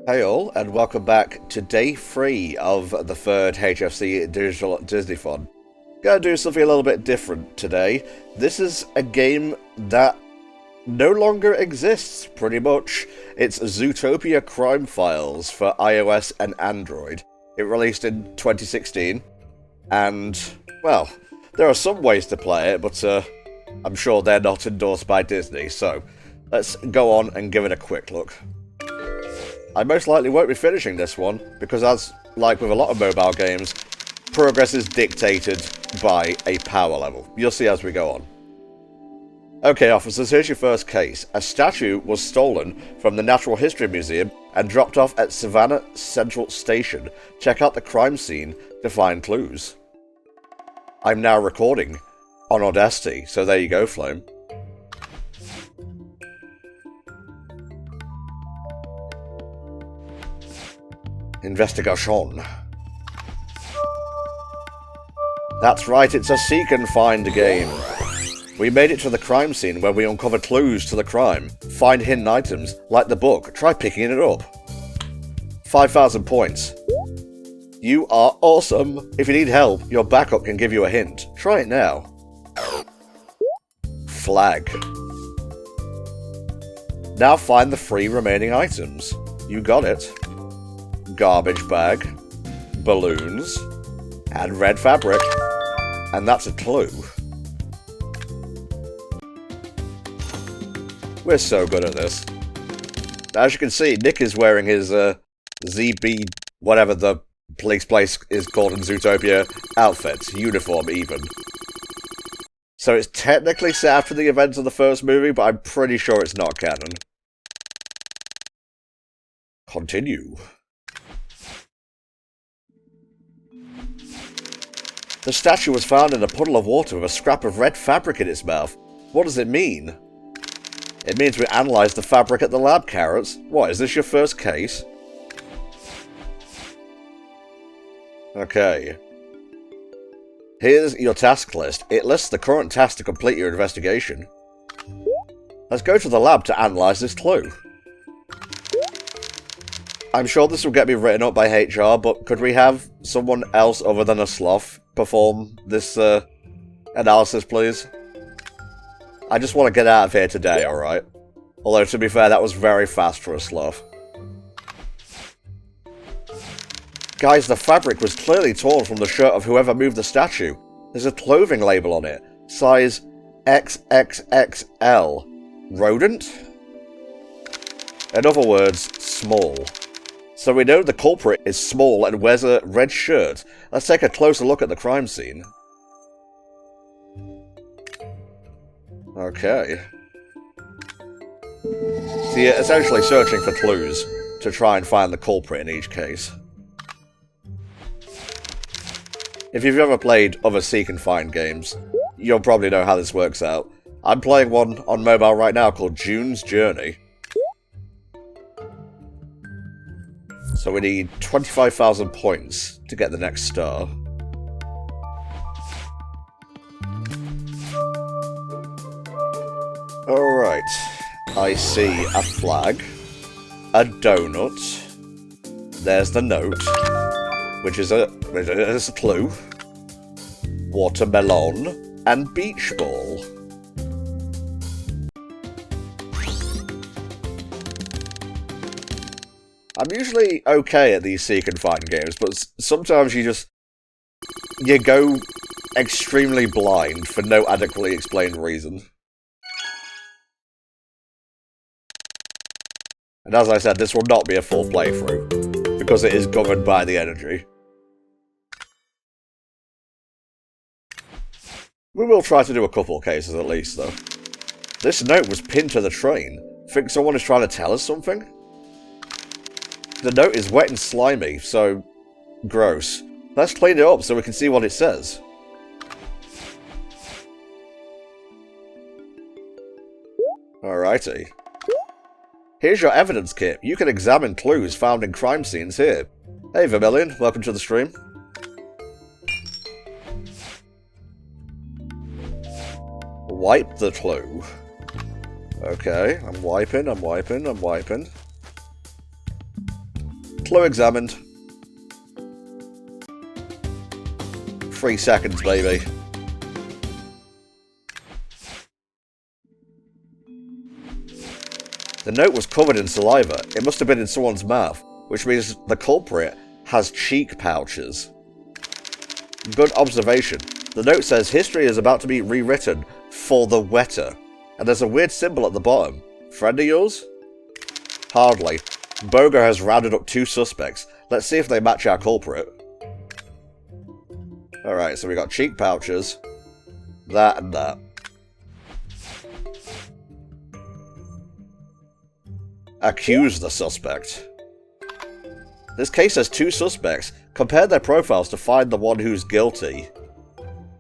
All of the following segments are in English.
Hey all, and welcome back to day 3 of the third HFC Digital Disneython. Gonna do something a little bit different today. This is a game that no longer exists, pretty much. It's ZOOTOPIA Crime Files for iOS and Android. It released in 2016, and, well, there are some ways to play it, but I'm sure they're not endorsed by Disney, so let's go on and give it a quick look. I most likely won't be finishing this one, because as, like with a lot of mobile games, progress is dictated by a power level. You'll see as we go on. Okay, officers, here's your first case. A statue was stolen from the Natural History Museum and dropped off at Savannah Central Station. Check out the crime scene to find clues. I'm now recording on Audacity, so there you go, Flame. Investigation. That's right, it's a seek and find game. We made it to the crime scene where we uncovered clues to the crime. Find hidden items, like the book. Try picking it up. 5,000 points. You are awesome. If you need help, your backup can give you a hint. Try it now. Flag. Now find the 3 remaining items. You got it. Garbage bag, balloons, and red fabric. And that's a clue. We're so good at this. As you can see, Nick is wearing his ZB, whatever the police place is called in Zootopia, outfit, uniform even. So it's technically set after the events of the first movie, but I'm pretty sure it's not canon. Continue. The statue was found in a puddle of water with a scrap of red fabric in its mouth. What does it mean? It means we analysed the fabric at the lab, Carrots. What, is this your first case? Okay. Here's your task list. It lists the current tasks to complete your investigation. Let's go to the lab to analyse this clue. I'm sure this will get me written up by HR, but could we have someone else other than a sloth perform this analysis, please? I just want to get out of here today, alright? Although, to be fair, that was very fast for a sloth. Guys, the fabric was clearly torn from the shirt of whoever moved the statue. There's a clothing label on it. Size XXXL. Rodent? In other words, small. So we know the culprit is small and wears a red shirt. Let's take a closer look at the crime scene. Okay. So you're essentially searching for clues to try and find the culprit in each case. If you've ever played other seek and find games, you'll probably know how this works out. I'm playing one on mobile right now called June's Journey. So we need 25,000 points to get the next star. Alright. I see a flag, a donut, there's the note, which is a clue, watermelon, and beach ball. I'm usually okay at these seek and find games, but sometimes you go extremely blind for no adequately explained reason. And as I said, this will not be a full playthrough, because it is governed by the energy. We will try to do a couple cases at least, though. This note was pinned to the train. Think someone is trying to tell us something? The note is wet and slimy, so gross. Let's clean it up so we can see what it says. Alrighty. Here's your evidence kit. You can examine clues found in crime scenes here. Hey Vermilion, welcome to the stream. Wipe the clue. Okay, I'm wiping. Clue examined. 3 seconds, baby. The note was covered in saliva. It must have been in someone's mouth, which means the culprit has cheek pouches. Good observation. The note says history is about to be rewritten for the wetter. And there's a weird symbol at the bottom. Friend of yours? Hardly. Boga has rounded up 2 suspects. Let's see if they match our culprit. Alright, so we got cheek pouches. That and that. Accuse the suspect. This case has 2 suspects. Compare their profiles to find the one who's guilty.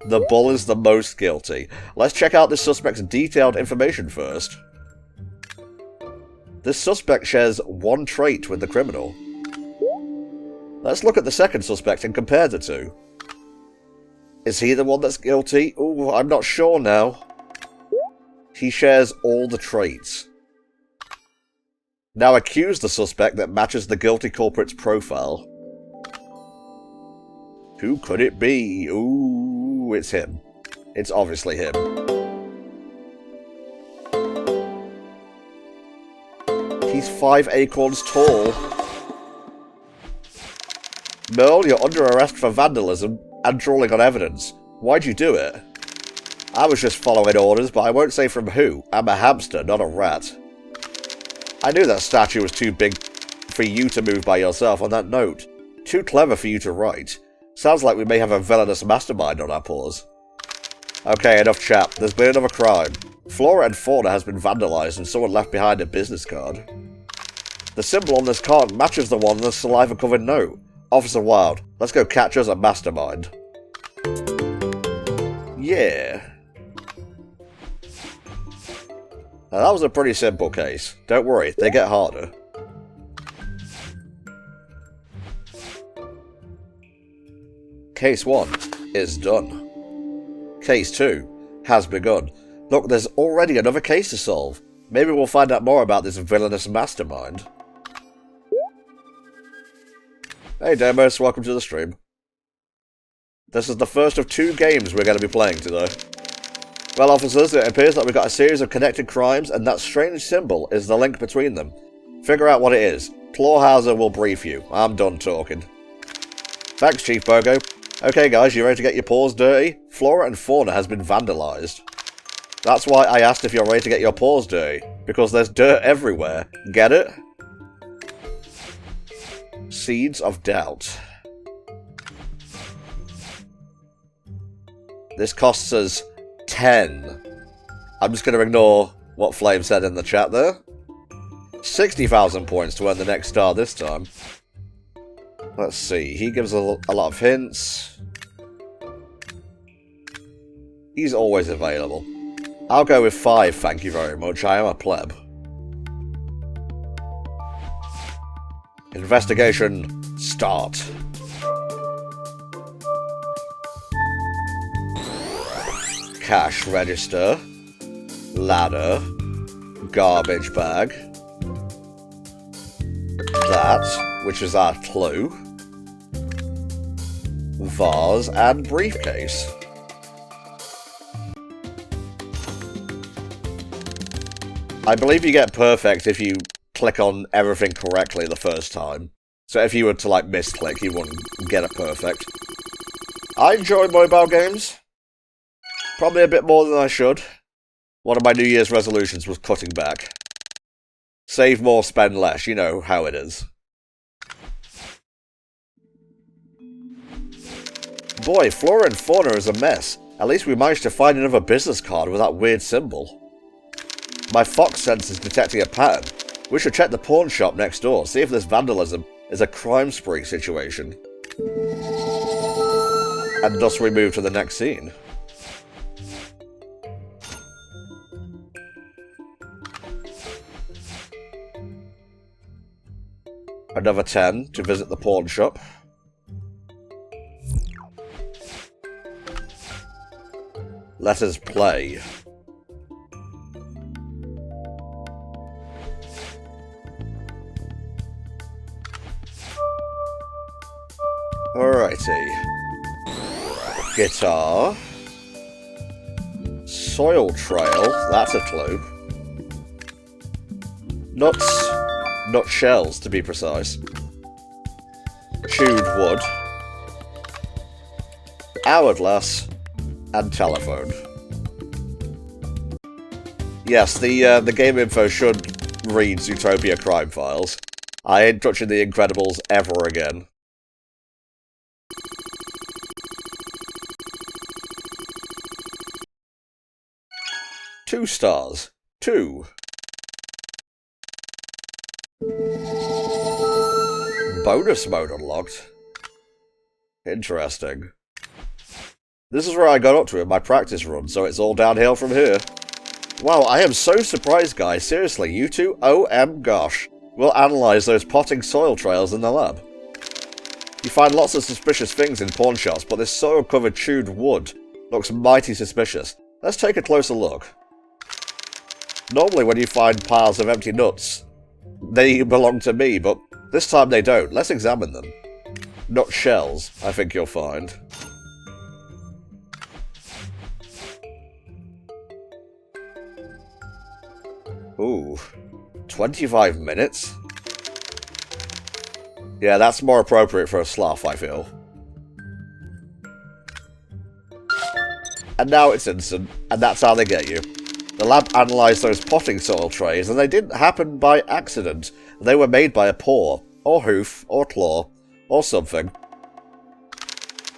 The bull is the most guilty. Let's check out this suspect's detailed information first. This suspect shares 1 trait with the criminal. Let's look at the second suspect and compare the 2. Is he the one that's guilty? Ooh, I'm not sure now. He shares all the traits. Now accuse the suspect that matches the guilty culprit's profile. Who could it be? Ooh, it's him. It's obviously him. He's 5 acorns tall. Merle, you're under arrest for vandalism and drawing on evidence. Why'd you do it? I was just following orders, but I won't say from who. I'm a hamster, not a rat. I knew that statue was too big for you to move by yourself on that note. Too clever for you to write. Sounds like we may have a villainous mastermind on our paws. Okay, enough chat. There's been another crime. Flora and fauna has been vandalized and someone left behind a business card. The symbol on this card matches the one on the saliva-covered note. Officer Wilde, let's go catch us a mastermind. Yeah. Now, that was a pretty simple case. Don't worry, they get harder. Case 1 is done. Case 2 has begun. Look, there's already another case to solve. Maybe we'll find out more about this villainous mastermind. Hey Demos, welcome to the stream. This is the first of 2 games we're going to be playing today. Well, officers, it appears that we've got a series of connected crimes, and that strange symbol is the link between them. Figure out what it is. Clawhauser will brief you. I'm done talking. Thanks, Chief Bogo. Okay, guys, you ready to get your paws dirty? Flora and fauna has been vandalized. That's why I asked if you're ready to get your paws dirty, because there's dirt everywhere. Get it? Seeds of doubt. This costs us 10. I'm just going to ignore what Flame said in the chat there. 60,000 points to earn the next star this time. Let's see. He gives a lot of hints. He's always available. I'll go with 5, thank you very much. I am a pleb. Investigation start. Cash register, ladder, garbage bag, that, which is our clue, vase, and briefcase. I believe you get perfect if you click on everything correctly the first time. So if you were to, like, misclick, you wouldn't get a perfect. I enjoy mobile games. Probably a bit more than I should. One of my New Year's resolutions was cutting back. Save more, spend less. You know how it is. Boy, flora and fauna is a mess. At least we managed to find another business card with that weird symbol. My fox sense is detecting a pattern. We should check the pawn shop next door, see if this vandalism is a crime spree situation. And thus we move to the next scene. Another 10 to visit the pawn shop. Let us play. Alrighty. Guitar. Soil trail, that's a clue. Nuts. Nut shells, to be precise. Chewed wood. Hourglass. And telephone. Yes, the game info should read Zootopia Crime Files. I ain't touching the Incredibles ever again. Two stars. 2. Bonus mode unlocked. Interesting. This is where I got up to in my practice run, so it's all downhill from here. Wow, I am so surprised, guys. Seriously, you two, gosh. We'll analyse those potting soil trails in the lab. You find lots of suspicious things in pawn shops, but this soil-covered chewed wood looks mighty suspicious. Let's take a closer look. Normally when you find piles of empty nuts, they belong to me, but this time they don't. Let's examine them. Nut shells, I think you'll find. Ooh, 25 minutes? Yeah, that's more appropriate for a sloth, I feel. And now it's instant, and that's how they get you. The lab analysed those potting soil trays, and they didn't happen by accident. They were made by a paw, or hoof, or claw, or something.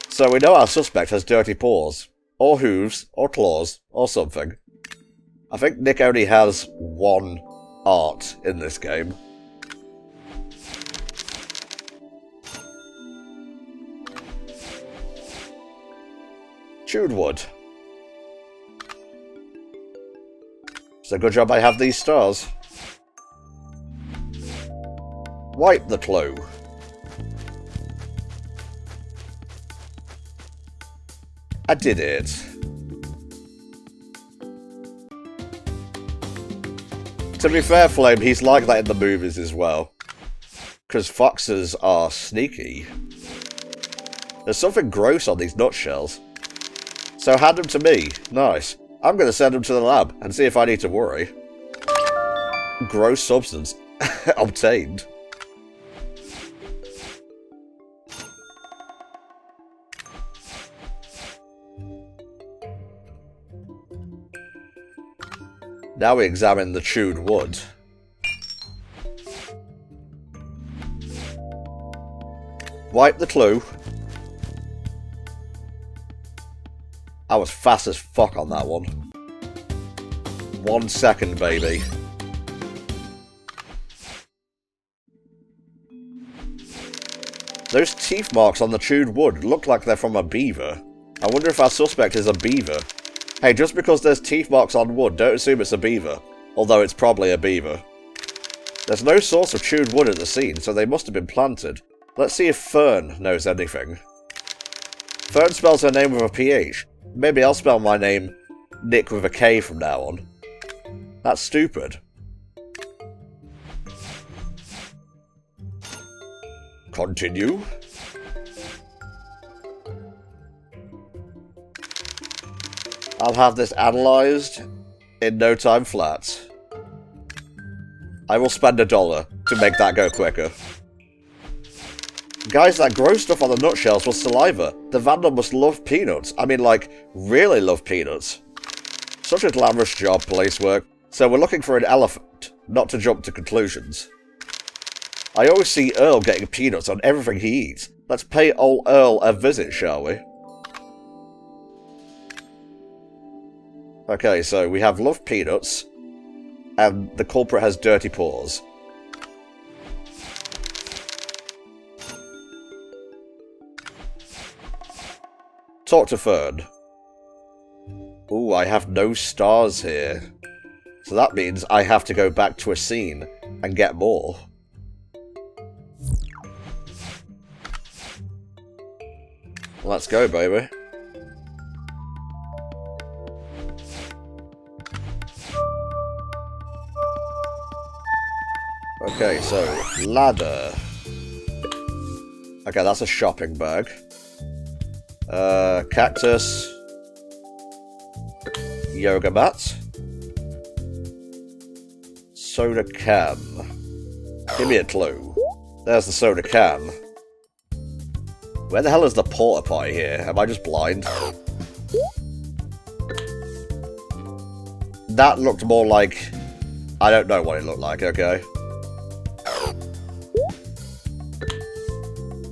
So we know our suspect has dirty paws, or hooves, or claws, or something. I think Nick only has one art in this game. Chewed wood. It's a good job I have these stars. Wipe the clue. I did it. To be fair, Flame, he's like that in the movies as well. Because foxes are sneaky. There's something gross on these nutshells. So hand them to me. Nice. I'm going to send them to the lab and see if I need to worry. Gross substance. Obtained. Now we examine the chewed wood. Wipe the clue. I was fast as fuck on that one. 1 second, baby. Those teeth marks on the chewed wood look like they're from a beaver. I wonder if our suspect is a beaver. Hey, just because there's teeth marks on wood, don't assume it's a beaver. Although it's probably a beaver. There's no source of chewed wood at the scene, so they must have been planted. Let's see if Fern knows anything. Fern spells her name with a PH. Maybe I'll spell my name Nick with a K from now on. That's stupid. Continue. I'll have this analysed in no time flat. I will spend $1 to make that go quicker. Guys, that gross stuff on the nutshells was saliva. The vandal must love peanuts. I mean, like, really love peanuts. Such a glamorous job, police work. So we're looking for an elephant, not to jump to conclusions. I always see Earl getting peanuts on everything he eats. Let's pay old Earl a visit, shall we? Okay, so we have love peanuts, and the culprit has dirty paws. Talk to Fern. Ooh, I have no stars here. So that means I have to go back to a scene and get more. Let's go, baby. Okay, so, ladder. Okay, that's a shopping bag. Cactus. Yoga mat. Soda can. Give me a clue. There's the soda can. Where the hell is the porta potty here? Am I just blind? That looked more like... I don't know what it looked like, okay?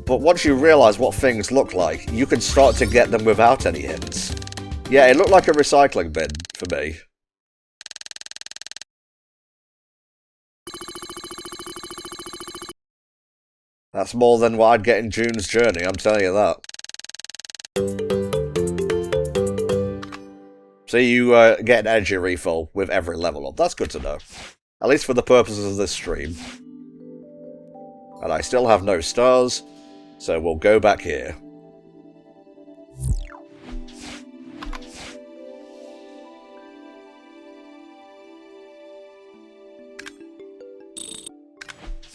But once you realise what things look like, you can start to get them without any hints. Yeah, it looked like a recycling bin for me. That's more than what I'd get in June's Journey, I'm telling you that. So you get an energy refill with every level up. That's good to know. At least for the purposes of this stream. And I still have no stars, so we'll go back here.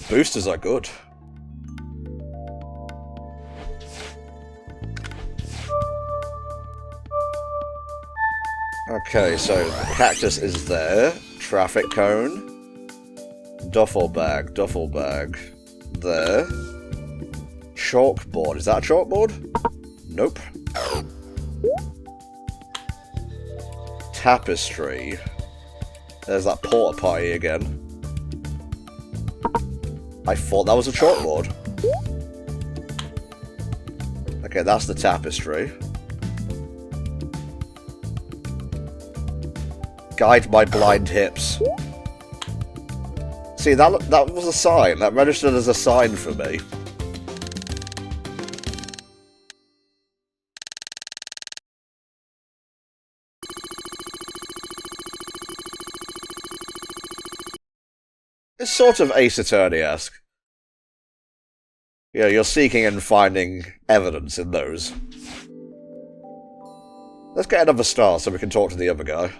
Boosters are good. Okay, so the cactus is there. Traffic cone. Duffel bag. There. Chalkboard. Is that a chalkboard? Nope. Tapestry. There's that porta potty again. I thought that was a chalkboard. Okay, that's the tapestry. Guide my blind hips. See, that was a sign. That registered as a sign for me. It's sort of Ace Attorney-esque. Yeah, you're seeking and finding evidence in those. Let's get another star so we can talk to the other guy.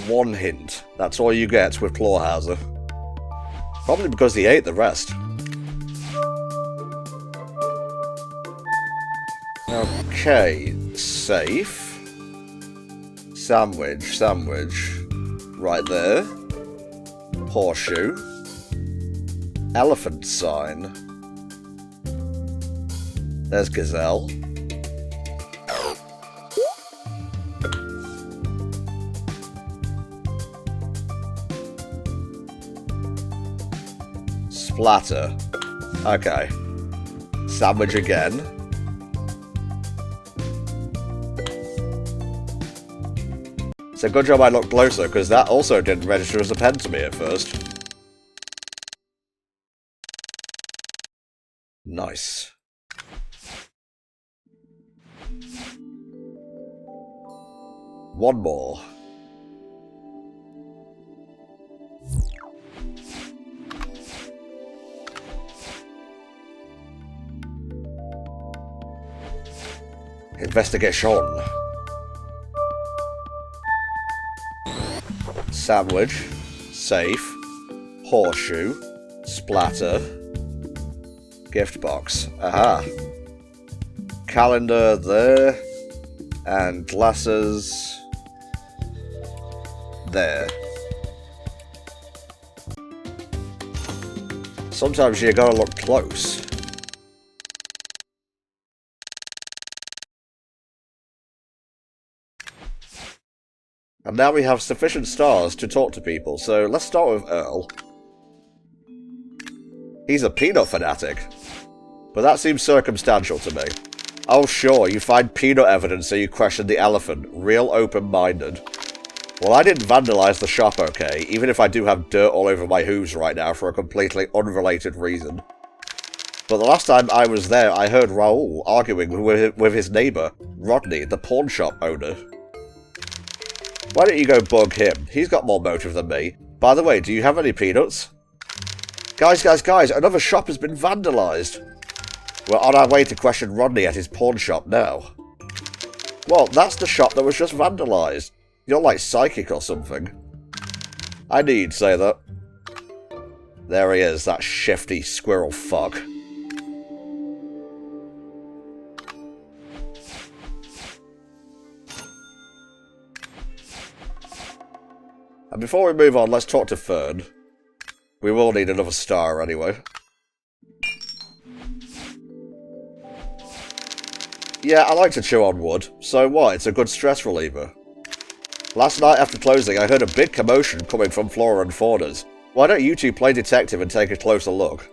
One hint. That's all you get with Clawhauser. Probably because he ate the rest. Okay, safe. Sandwich. Right there. Horseshoe. Elephant sign. There's gazelle. Splatter. Okay. Sandwich again. It's a good job I looked closer, because that also didn't register as a pen to me at first. Nice. One more. Investigation. Sandwich. Safe. Horseshoe. Splatter. Gift box. Aha. Calendar there. And glasses. There. Sometimes you gotta look close. And now we have sufficient stars to talk to people, so let's start with Earl. He's a peanut fanatic. But that seems circumstantial to me. Oh sure, you find peanut evidence so you question the elephant. Real open-minded. Well, I didn't vandalize the shop, okay, even if I do have dirt all over my hooves right now for a completely unrelated reason. But the last time I was there, I heard Raoul arguing with his neighbour, Rodney, the pawn shop owner. Why don't you go bug him? He's got more motive than me. By the way, do you have any peanuts? Guys, another shop has been vandalised. We're on our way to question Rodney at his pawn shop now. Well, that's the shop that was just vandalised. You're like psychic or something. I knew you'd say that. There he is, that shifty squirrel fuck. And before we move on, let's talk to Fern. We will need another star anyway. Yeah, I like to chew on wood. So what? It's a good stress reliever. Last night after closing, I heard a big commotion coming from Flora and Fauna's. Why don't you two play detective and take a closer look?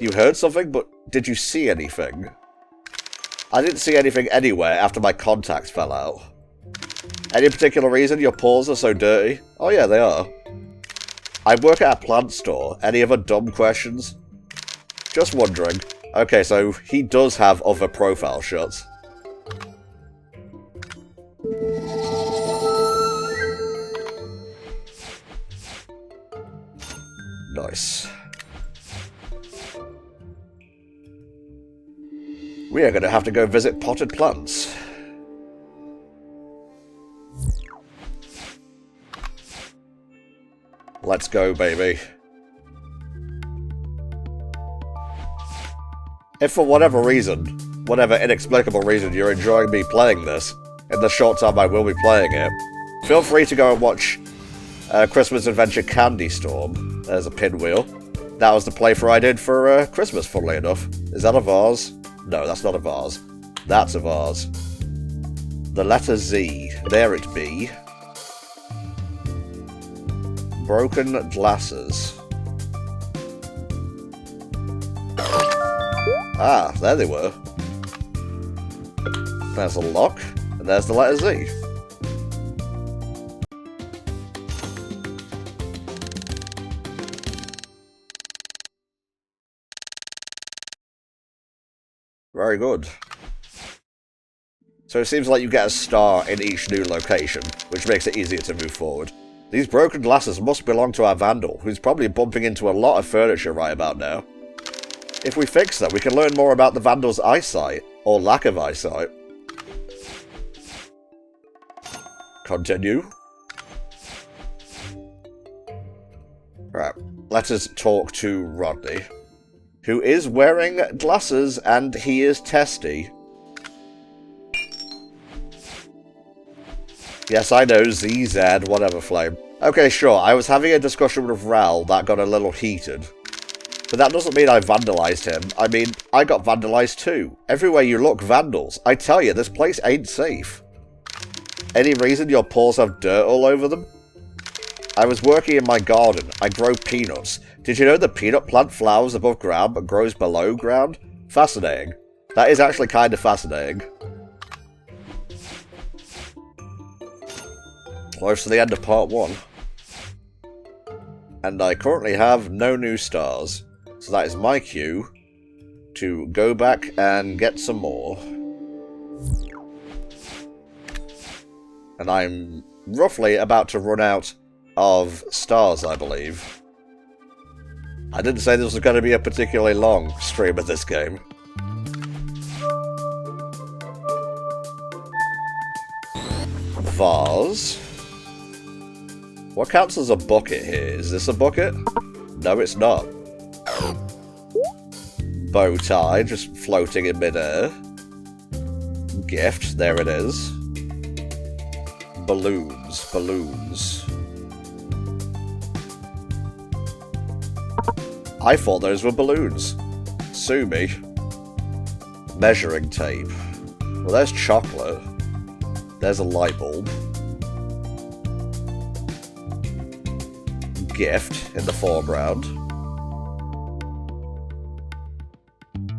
You heard something, but did you see anything? I didn't see anything anywhere after my contacts fell out. Any particular reason your paws are so dirty? Oh yeah, they are. I work at a plant store. Any other dumb questions? Just wondering. Okay, so he does have other profile shots. Nice. We are going to have to go visit potted plants. Let's go, baby. If for whatever reason, whatever inexplicable reason you're enjoying me playing this, in the short time I will be playing it, feel free to go and watch Christmas Adventure Candy Storm. There's a pinwheel. That was the playthrough I did for Christmas, funnily enough. Is that a vase? No, that's not a vase. That's a vase. The letter Z. There it be. Broken glasses. Ah, there they were. There's a lock, and there's the letter Z. Very good. So it seems like you get a star in each new location, which makes it easier to move forward. These broken glasses must belong to our vandal, who's probably bumping into a lot of furniture right about now. If we fix that, we can learn more about the vandal's eyesight, or lack of eyesight. Continue. Right, let us talk to Rodney, who is wearing glasses and he is testy. Yes, I know, ZZ, whatever flame. Okay, sure, I was having a discussion with Ral that got a little heated. But that doesn't mean I vandalized him. I mean, I got vandalized too. Everywhere you look, vandals. I tell you, this place ain't safe. Any reason your paws have dirt all over them? I was working in my garden. I grow peanuts. Did you know the peanut plant flowers above ground but grows below ground? Fascinating. That is actually kind of fascinating. Close to the end of part 1. And I currently have no new stars. So that is my cue to go back and get some more. And I'm roughly about to run out of stars, I believe. I didn't say this was going to be a particularly long stream of this game. Vase. What counts as a bucket here? Is this a bucket? No, it's not. Bow tie, just floating in midair. Gift, there it is. Balloons, balloons. I thought those were balloons. Sue me. Measuring tape. Well, there's chocolate. There's a light bulb. Gift in the foreground.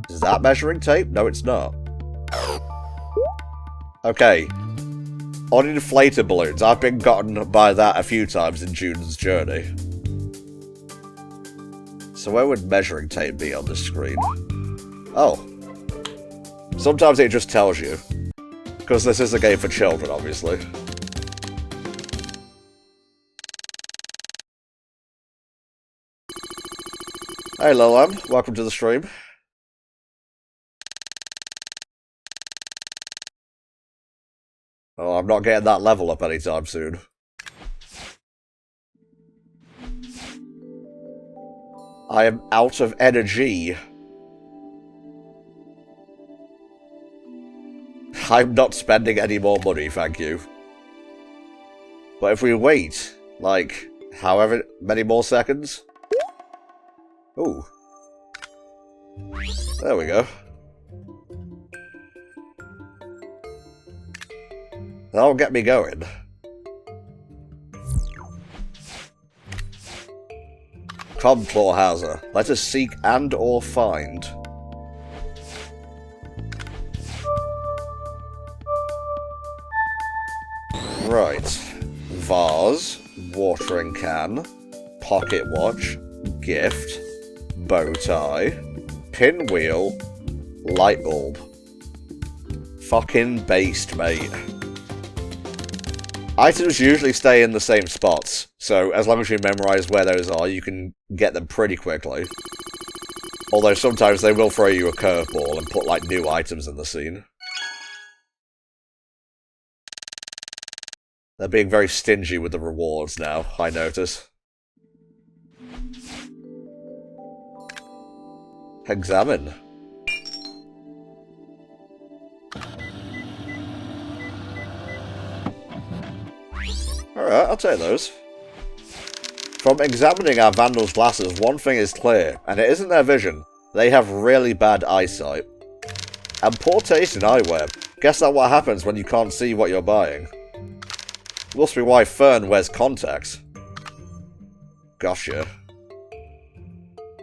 Is that measuring tape? No, it's not. Okay. Uninflated balloons. I've been gotten by that a few times in June's journey. So where would measuring tape be on the screen? Oh. Sometimes it just tells you. Because this is a game for children, obviously. Hey Lilam, welcome to the stream. Oh, I'm not getting that level up anytime soon. I am out of energy. I'm not spending any more money, thank you. But if we wait, like, however many more seconds... Ooh. There we go. That'll get me going. Come, Clawhauser. Let us seek and or find. Right. Vase, watering can, pocket watch, gift, bow tie, pinwheel, light bulb. Fucking based, mate. Items usually stay in the same spots, so as long as you memorize where those are, you can get them pretty quickly. Although sometimes they will throw you a curveball and put, like, new items in the scene. They're being very stingy with the rewards now, I notice. Examine. Alright, I'll take those. From examining our Vandal's glasses, one thing is clear, and it isn't their vision. They have really bad eyesight. And poor taste in eyewear. Guess that's what happens when you can't see what you're buying. Must be why Fern wears contacts. Gotcha.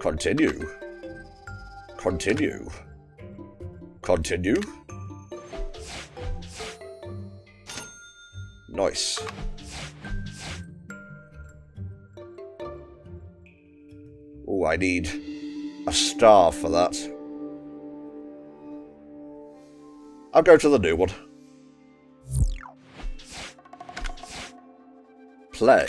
Continue. Continue. Continue. Nice. Oh, I need a star for that. I'll go to the new one. Play.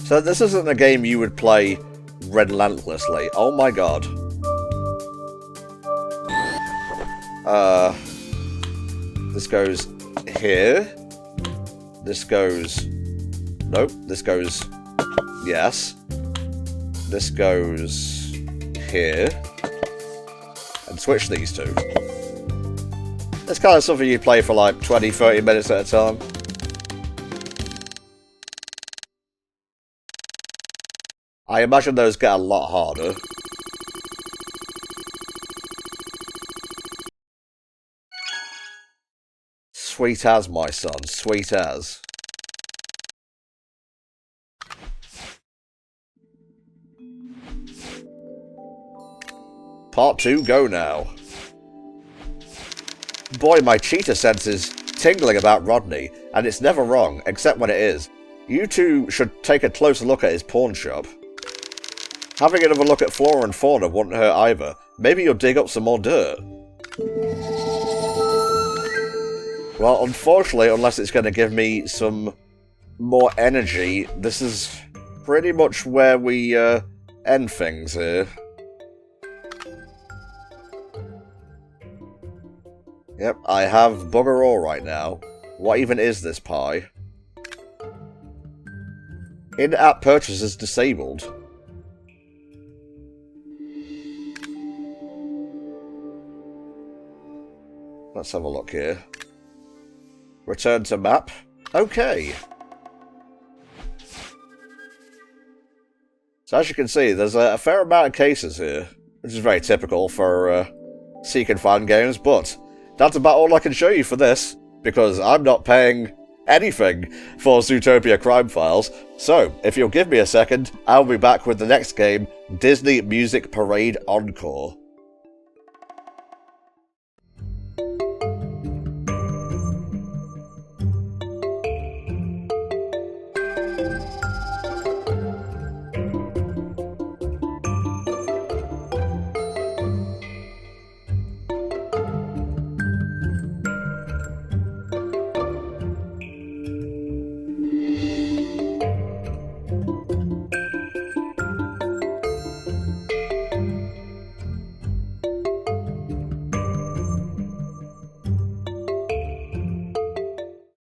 So this isn't a game you would play relentlessly. Oh my god. This goes here. This goes... Nope. This goes... Yes. This goes... here. And switch these two. It's kind of something you play for like 20-30 minutes at a time. I imagine those get a lot harder. Sweet as, my son. Sweet as. Part 2, go now. Boy, my cheetah sense is tingling about Rodney, and it's never wrong, except when it is. You two should take a closer look at his pawn shop. Having another look at flora and fauna wouldn't hurt either. Maybe you'll dig up some more dirt. Well, unfortunately, unless it's going to give me some more energy, this is pretty much where we end things here. Yep, I have bugger all right now. What even is this pie? In-app purchases disabled. Let's have a look here. Return to map. Okay. So as you can see, there's a fair amount of cases here, which is very typical for seek and find games, but that's about all I can show you for this, because I'm not paying anything for Zootopia Crime Files. So, if you'll give me a second, I'll be back with the next game, Disney Music Parade Encore.